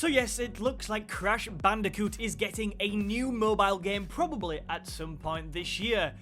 So yes, it looks like Crash Bandicoot is getting a new mobile game probably at some point this year,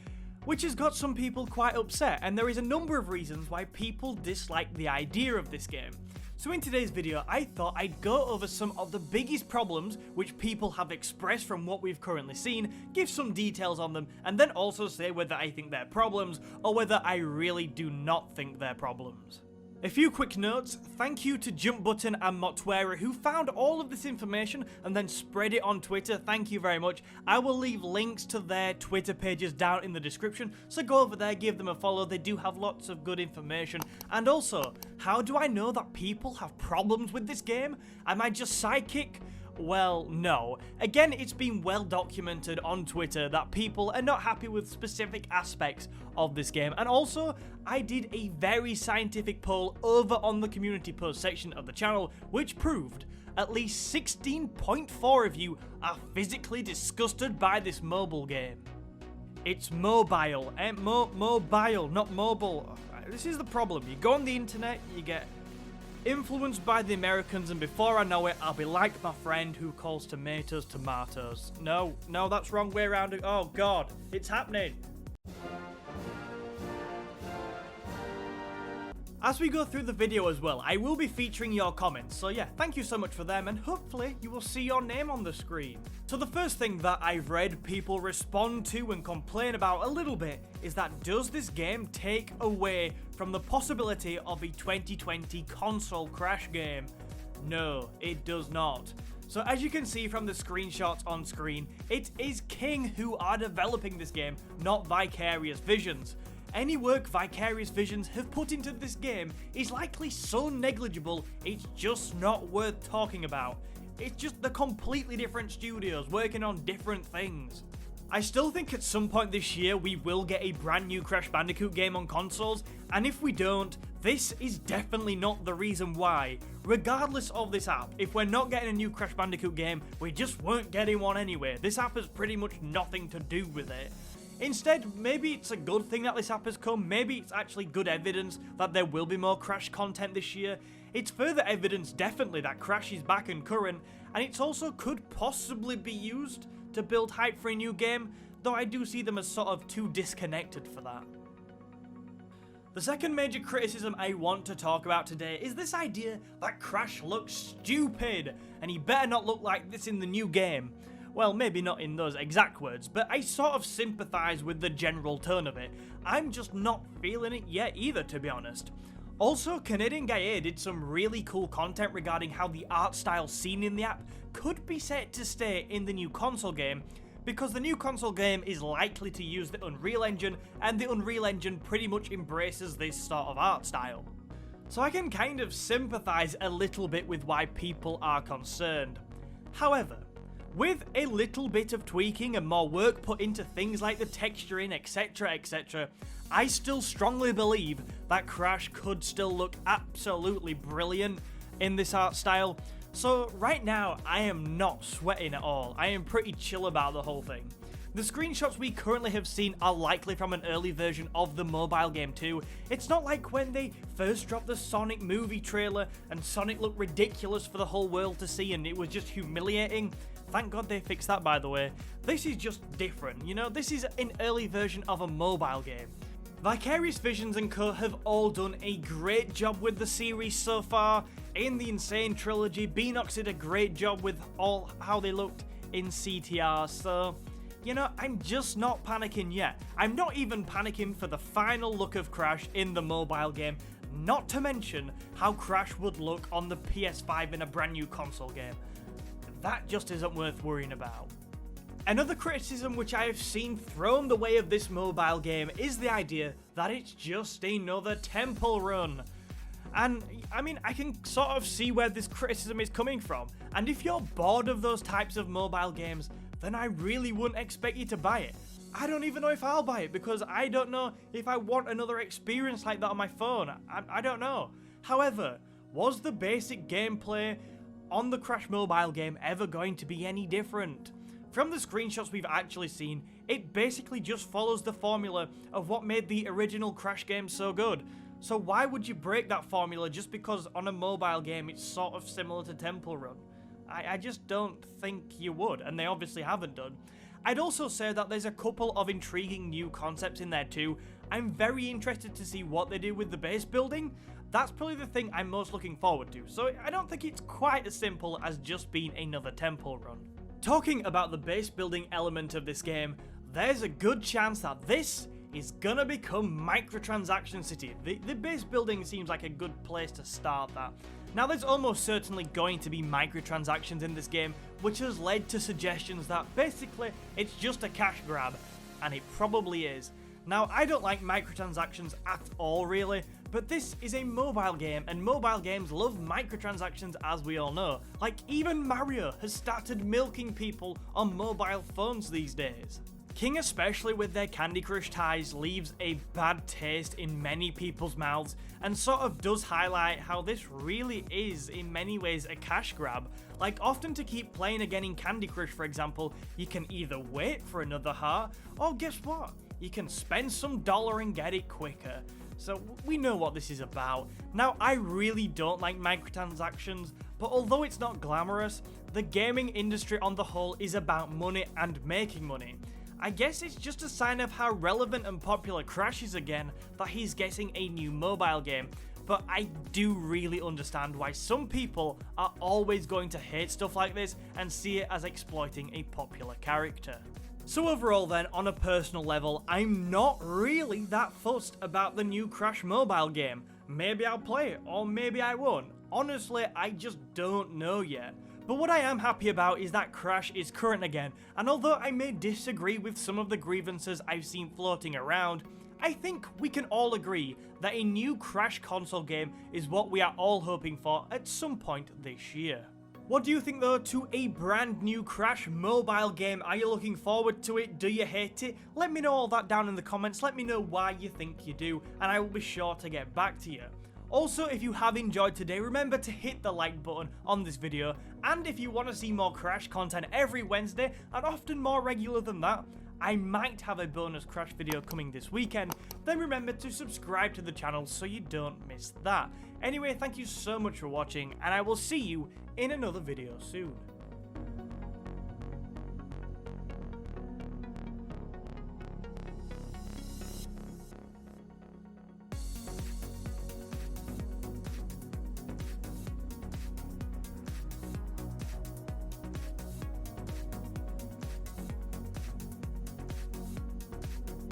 which has got some people quite upset, and there is a number of reasons why people dislike the idea of this game. So in today's video, I thought I'd go over some of the biggest problems which people have expressed from what we've currently seen, give some details on them, and then also say whether I think they're problems or whether I really do not think they're problems. A few quick notes: thank you to Jump Button and Motwera who found all of this information and then spread it on Twitter. Thank you very much. I will leave links to their Twitter pages down in the description, so go over there, give them a follow. They do have lots of good information. And also, how do I know that people have problems with this game? Am I just psychic? Well, no. Again, it's been well documented on Twitter that people are not happy with specific aspects of this game. And also, I did a very scientific poll over on the community post section of the channel, which proved at least 16.4 of you are physically disgusted by this mobile game. It's mobile, mobile, not mobile. This is the problem. You go on the internet, you get influenced by the Americans, and before I know it, I'll be like my friend who calls tomatoes tomatoes. No, that's wrong way around. Oh god, it's happening. As we go through the video as well, I will be featuring your comments, so yeah, thank you so much for them, and hopefully you will see your name on the screen. So the first thing that I've read people respond to and complain about a little bit is that, does this game take away from the possibility of a 2020 console Crash game? No, it does not. So as you can see from the screenshots on screen, it is King who are developing this game, not Vicarious Visions. Any work Vicarious Visions have put into this game is likely so negligible it's just not worth talking about. It's just the completely different studios working on different things. I still think at some point this year we will get a brand new Crash Bandicoot game on consoles, and if we don't, this is definitely not the reason why. Regardless of this app, if we're not getting a new Crash Bandicoot game, we just weren't getting one anyway. This app has pretty much nothing to do with it. Instead, maybe it's a good thing that this app has come, maybe it's actually good evidence that there will be more Crash content this year. It's further evidence definitely that Crash is back and current, and it also could possibly be used to build hype for a new game, though I do see them as sort of too disconnected for that. The second major criticism I want to talk about today is this idea that Crash looks stupid, and he better not look like this in the new game. Well, maybe not in those exact words, but I sort of sympathise with the general tone of it. I'm just not feeling it yet either, to be honest. Also, Canadian Guy did some really cool content regarding how the art style seen in the app could be set to stay in the new console game, because the new console game is likely to use the Unreal Engine, and the Unreal Engine pretty much embraces this sort of art style. So I can kind of sympathise a little bit with why people are concerned. However, with a little bit of tweaking and more work put into things like the texturing, etc, I still strongly believe that Crash could still look absolutely brilliant in this art style. So right now, I am not sweating at all. I am pretty chill about the whole thing. The screenshots we currently have seen are likely from an early version of the mobile game too. It's not like when they first dropped the Sonic movie trailer and Sonic looked ridiculous for the whole world to see and it was just humiliating. Thank God they fixed that, by the way. This is just different, you know, this is an early version of a mobile game. Vicarious Visions and co have all done a great job with the series so far. In the Insane trilogy, Beanox did a great job with all how they looked in CTR, so you know, I'm just not panicking yet. I'm not even panicking for the final look of Crash in the mobile game, not to mention how Crash would look on the PS5 in a brand new console game. That just isn't worth worrying about. Another criticism which I have seen thrown the way of this mobile game is the idea that it's just another temple run. And I mean, I can sort of see where this criticism is coming from, and if you're bored of those types of mobile games, then I really wouldn't expect you to buy it. I don't even know if I'll buy it, because I don't know if I want another experience like that on my phone. I don't know. However, was the basic gameplay on the Crash mobile game ever going to be any different? From the screenshots we've actually seen, it basically just follows the formula of what made the original Crash game so good. So why would you break that formula just because on a mobile game it's sort of similar to Temple Run? I just don't think you would, and they obviously haven't done. I'd also say that there's a couple of intriguing new concepts in there too. I'm very interested to see what they do with the base building. That's probably the thing I'm most looking forward to, so I don't think it's quite as simple as just being another temple run. Talking about the base building element of this game, there's a good chance that this is gonna become Microtransaction City. The base building seems like a good place to start that. Now there's almost certainly going to be microtransactions in this game, which has led to suggestions that basically it's just a cash grab, and it probably is. Now I don't like microtransactions at all really, but this is a mobile game, and mobile games love microtransactions as we all know. Like even Mario has started milking people on mobile phones these days. King, especially with their Candy Crush ties, leaves a bad taste in many people's mouths and sort of does highlight how this really is in many ways a cash grab. Like often to keep playing again in Candy Crush for example, you can either wait for another heart or guess what? You can spend some dollar and get it quicker. So we know what this is about. Now I really don't like microtransactions, but although it's not glamorous, the gaming industry on the whole is about money and making money. I guess it's just a sign of how relevant and popular Crash is again that he's getting a new mobile game, but I do really understand why some people are always going to hate stuff like this and see it as exploiting a popular character. So overall then, on a personal level, I'm not really that fussed about the new Crash mobile game. Maybe I'll play it, or maybe I won't. Honestly, I just don't know yet. But what I am happy about is that Crash is current again, and although I may disagree with some of the grievances I've seen floating around, I think we can all agree that a new Crash console game is what we are all hoping for at some point this year. What do you think though to a brand new Crash mobile game? Are you looking forward to it? Do you hate it? Let me know all that down in the comments, let me know why you think you do, and I will be sure to get back to you. Also, if you have enjoyed today, remember to hit the like button on this video, and if you want to see more Crash content every Wednesday, and often more regular than that, I might have a bonus Crash video coming this weekend, then remember to subscribe to the channel so you don't miss that. Anyway, thank you so much for watching, and I will see you in another video soon.